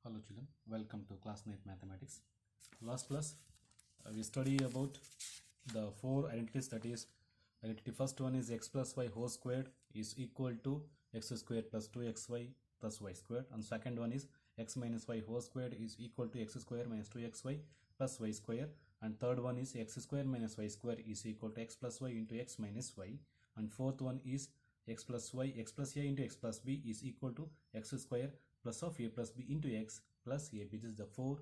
Hello children, welcome to class 9 mathematics. Last class we study about the four identities, that is identity first one is x plus y whole squared is equal to x squared plus 2xy plus y squared, and second one is x minus y whole squared is equal to x squared minus 2xy plus y squared, and third one is x squared minus y squared is equal to x plus y into x minus y, and fourth one is x plus y x plus a into x plus b is equal to x square plus of a plus b into x plus a. This is the four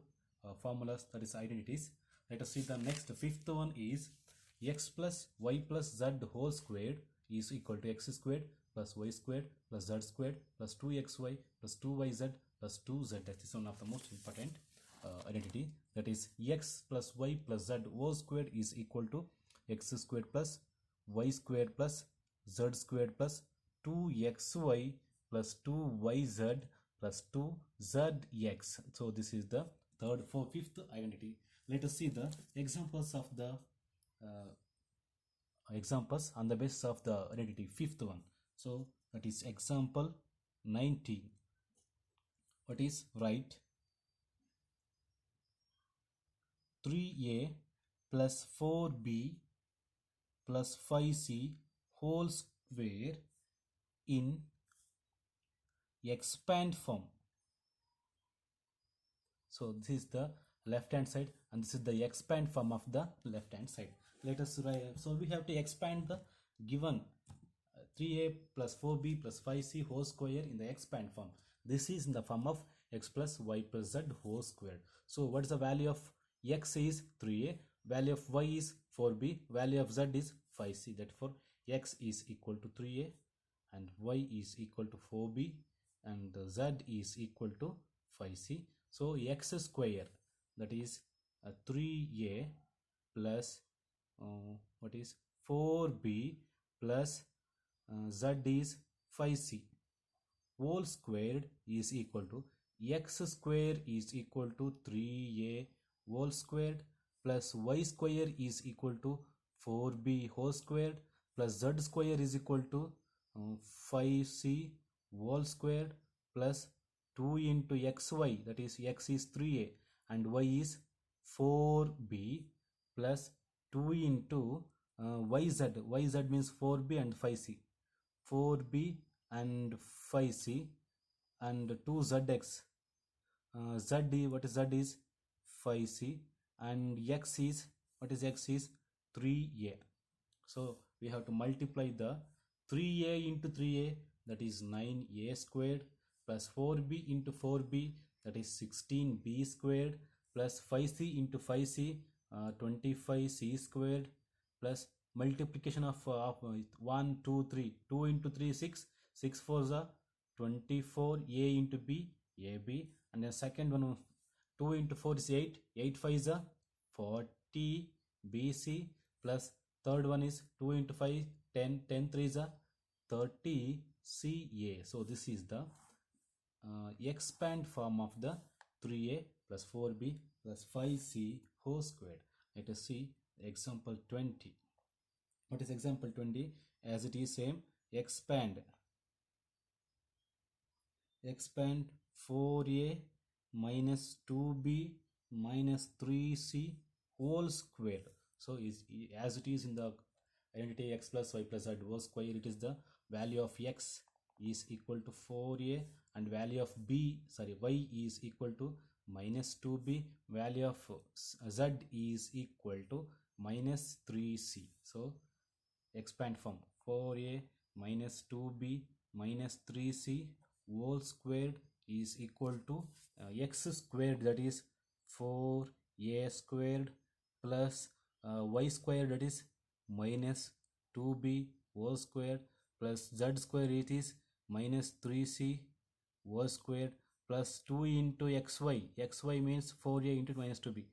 formulas, that is identities. Let us see the next fifth one is x plus y plus z whole squared is equal to x squared plus y squared plus z squared plus 2xy plus 2yz plus 2z. That is one of the most important identity, that is x plus y plus z whole squared is equal to x squared plus y squared plus z squared plus 2xy plus 2yz plus 2zx. So this is the fifth identity. Let us see the examples of the examples on the basis of the identity fifth one. So that is example 19. What is right? 3a plus 4b plus 5c whole square in expand form. So this is the left hand side and this is the expand form of the left hand side. Let us write. So we have to expand the given 3a plus 4b plus 5c whole square in the expand form. This is in the form of x plus y plus z whole squared. So what is the value of x is 3a, value of y is 4b, value of z is 5c. Therefore x is equal to 3a and y is equal to 4b and z is equal to 5c. So x square, that is 3a plus what is 4b plus z is 5c whole squared is equal to x square is equal to 3a whole squared plus y square is equal to 4b whole squared plus z square is equal to 5c whole squared plus 2 into xy, that is x is 3a and y is 4b plus 2 into yz means 4b and 5c, 4b and 5c and 2zx, z what is z is 5c and x is what is x is 3a. So we have to multiply the 3a into 3a, that is 9a squared plus 4b into 4b, that is 16b squared plus 5c into 5c 25c squared plus multiplication of 1 2 3, 2 into 3 6, 6 4s are 24, a into b ab, and then second one 2 into 4 is 8, 8 5s are 40 bc plus third one is 2 into 5 10, 10 3s are 30 ca. So this is the expand form of the 3a plus 4b plus 5c whole squared. Let us see example 20. What is example 20? As it is same, expand 4a minus 2b minus 3c whole squared. So is as it is in the identity x plus y plus z whole square, it is the value of x is equal to 4a and value of y is equal to minus 2b, value of z is equal to minus 3c. So expand form 4a minus 2b minus 3c whole squared is equal to x squared, that is 4a squared plus y squared, that is minus 2b whole squared plus z square, it is minus 3c whole squared plus 2 into xy means 4a into minus 2b,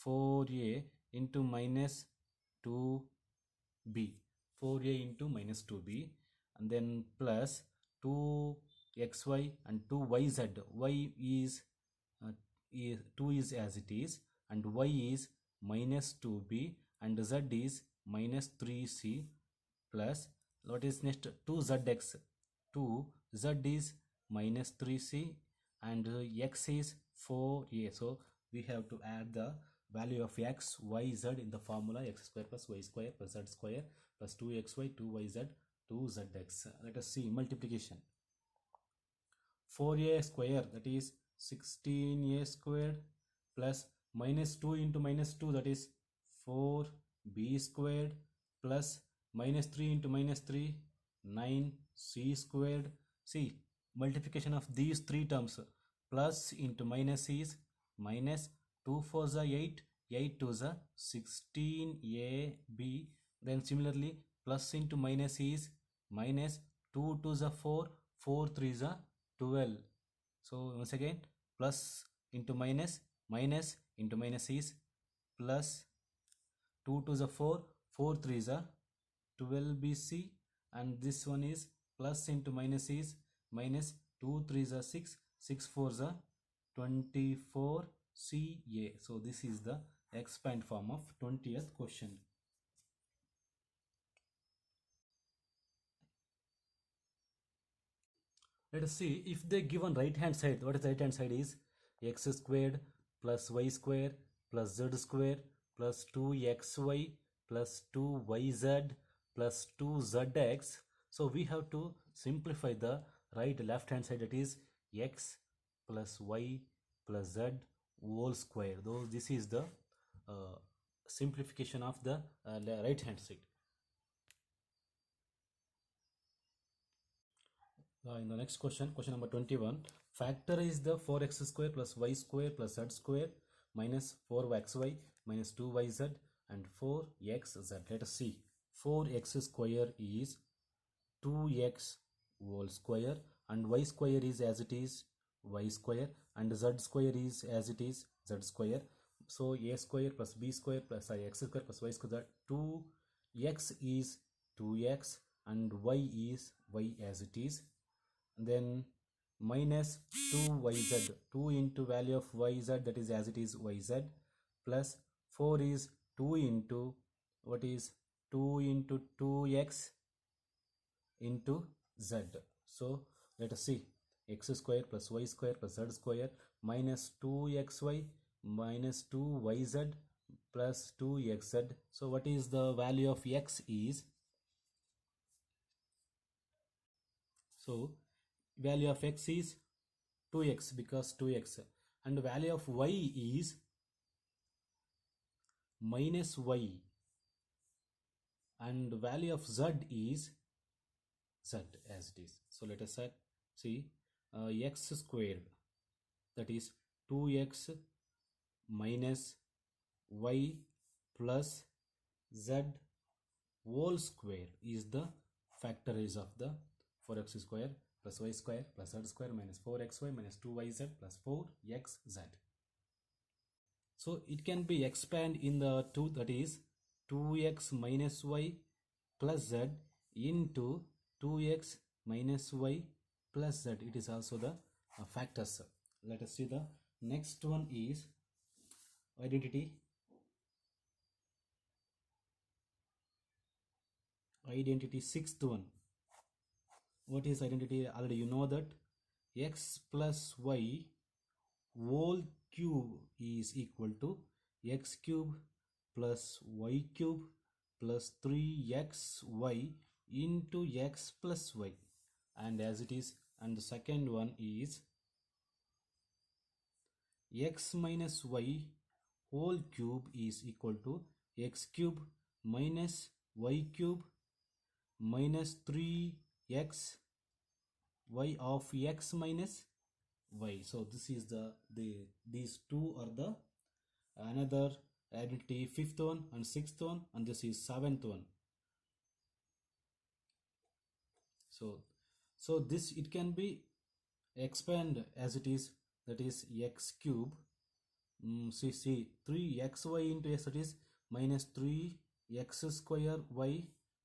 4a into minus 2b, 4a into minus 2b, and then plus 2xy and 2yz, y is 2 is as it is and y is minus 2b and z is minus 3c plus what is next 2zx, 2z is minus 3c and x is 4a. So we have to add the value of x, y, z in the formula x square plus y square plus z square plus 2xy 2yz 2zx. Let us see multiplication. 4a square, that is 16a squared, plus minus 2 into minus 2, that is 4b squared, plus minus 3 into minus 3, 9c squared. See, multiplication of these three terms, plus into minus is minus, 2 4 is 8, 8 2 is 16ab. Then similarly, plus into minus is minus, 2 2 is 4, 4 3 is 12. So once again, plus into minus, minus into minus is plus, 2 2 is 4, 4 3 is 12bc, and this one is plus into minus is minus, 2 3 is 6, 6 4 is 24ca. So this is the expand form of 20th question. Let us see, if they given right hand side, what is right hand side is x squared plus y square plus z square plus 2xy plus 2yz plus 2zx. So we have to simplify the right left hand side, that is x plus y plus z whole square. Though this is the simplification of the right hand side. In the next question, question number 21, factorize the 4x square plus y square plus z square minus 4xy minus 2yz and 4xz. Let us see. 4x square is 2x whole square, and y square is as it is y square, and z square is as it is z square. So a square plus b square plus x square plus y square, 2x is 2x and y is y as it is. Then minus 2yz, 2 into value of yz, that is as it is yz, plus 4 is 2 into, what is 2 into 2x into z. So let us see, x square plus y square plus z square minus 2xy minus 2yz plus 2xz. So what is the value of x is, so value of x is 2x because 2x, and value of y is minus y, and value of z is z as it is. So let us see x squared, that is 2x minus y plus z whole square is the factorize of the 4x square plus y square plus z square minus 4xy minus 2yz plus 4xz. So it can be expand in the 2, that is 2x minus y plus z into 2x minus y plus z. It is also the factors. Let us see, the next one is identity. Identity, sixth one. What is identity? Already you know that x plus y whole cube is equal to x cube plus y cube plus 3xy into x plus y, and as it is. And the second one is x minus y whole cube is equal to x cube minus y cube minus 3x y of x minus y. So this is these two are the another identity, fifth one and sixth one, and this is seventh one. So this, it can be expand as it is, that is x cube, see 3xy into x, that is minus 3x square y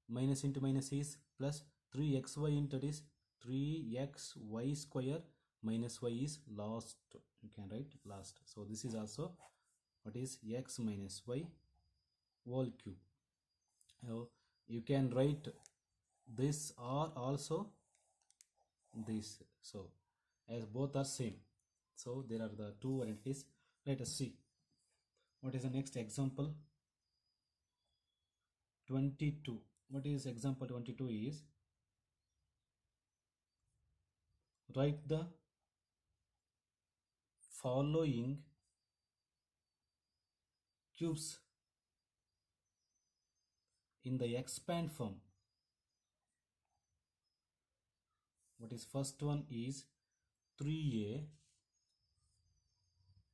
minus into minus is plus 3xy into, that is 3xy square minus y is last, you can write last. So this is also what is x minus y whole cube. Now you can write this or also this, so as both are same. So there are the two identities. Let us see what is the next example. 22. What is example 22 is, write the following cubes in the expand form. What is first one is 3a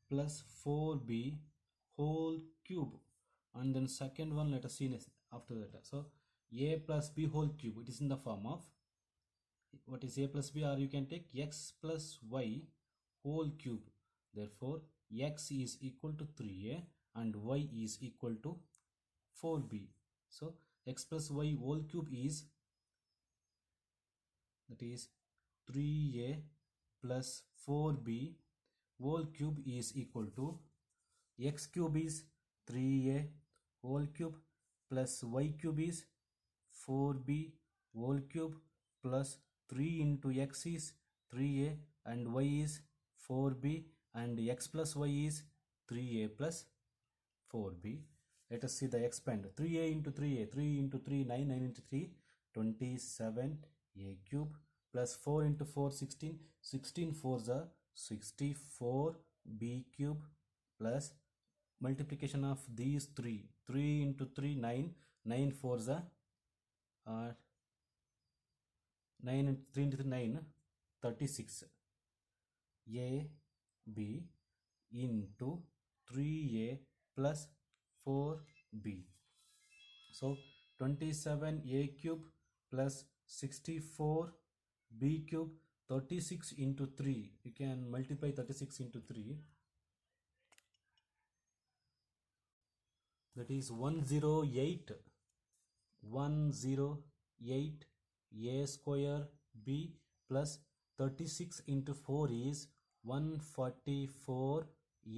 plus 4b whole cube, and then second one let us see after that. So a plus b whole cube, it is in the form of, what is a plus b, or you can take x plus y whole cube. Therefore x is equal to 3a and y is equal to 4b. So x plus y whole cube is, that is 3a plus 4b whole cube is equal to, x cube is 3a whole cube plus y cube is 4b whole cube plus 3 into x is 3a and y is 4b, and x plus y is 3a plus 4b. Let us see the expand. 3a into 3a, 3 into 3, 9, 9 into 3, 27 a cube plus 4 into 4, 16, 16 4s are 64 b cube plus multiplication of these 3, 3 into 3, 9, 9 4s are 9 into 3 into 3, 9, 36 a b into 3a plus 4b. So 27 a cube plus 64 b cube, 36 into 3, you can multiply 36 into 3, that is 108 a square b plus 36 into 4 is 144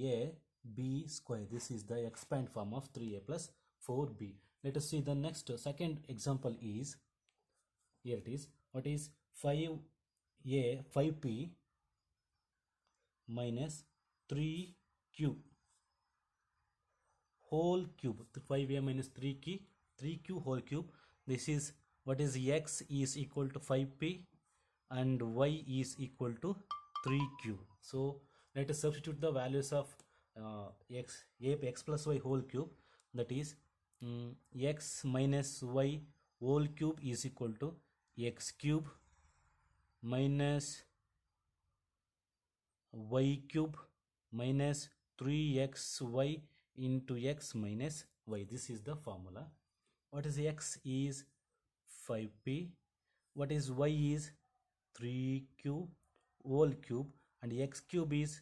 a b square. This is the expand form of 3a plus 4b. Let us see the next second example is, here it is, what is 5p minus 3q whole cube. 5a minus 3q whole cube. This is, what is x is equal to 5p and y is equal to 3q. So let us substitute the values of x plus y whole cube, that is x minus y whole cube is equal to x cube minus y cube minus 3xy into x minus y. This is the formula. What is x is 5p, what is y is 3q whole cube, and x cube is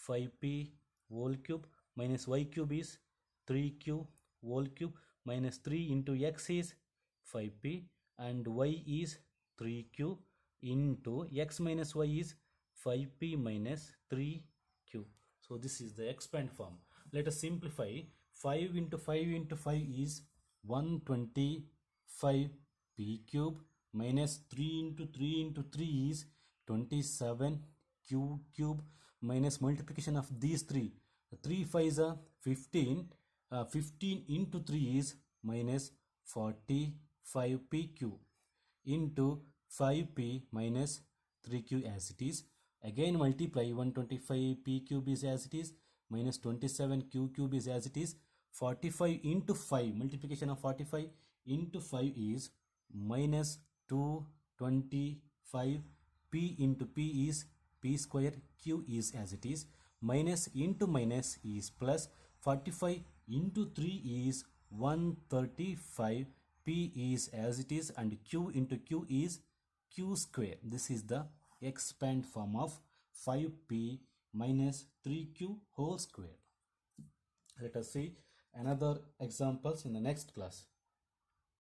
5p whole cube minus y cube is 3q whole cube minus 3 into x is 5p and y is 3q into x minus y is 5p minus 3q. So this is the expand form. Let us simplify. 5 into 5 into 5 is 125 p cube minus 3 into 3 into 3 is 27 q cube minus multiplication of these 3. 3 5s are 15. 15 into 3 is minus 45 p cube into 5p minus 3q as it is. Again multiply. 125 p cube is as it is minus 27 q cube is as it is. 45 into 5, multiplication of 45 into 5 is minus 225 p into p is p square, q is as it is, minus into minus is plus, 45 into 3 is 135, p is as it is, and q into q is q square. This is the expand form of 5p minus 3q whole square. Let us see another examples in the next class.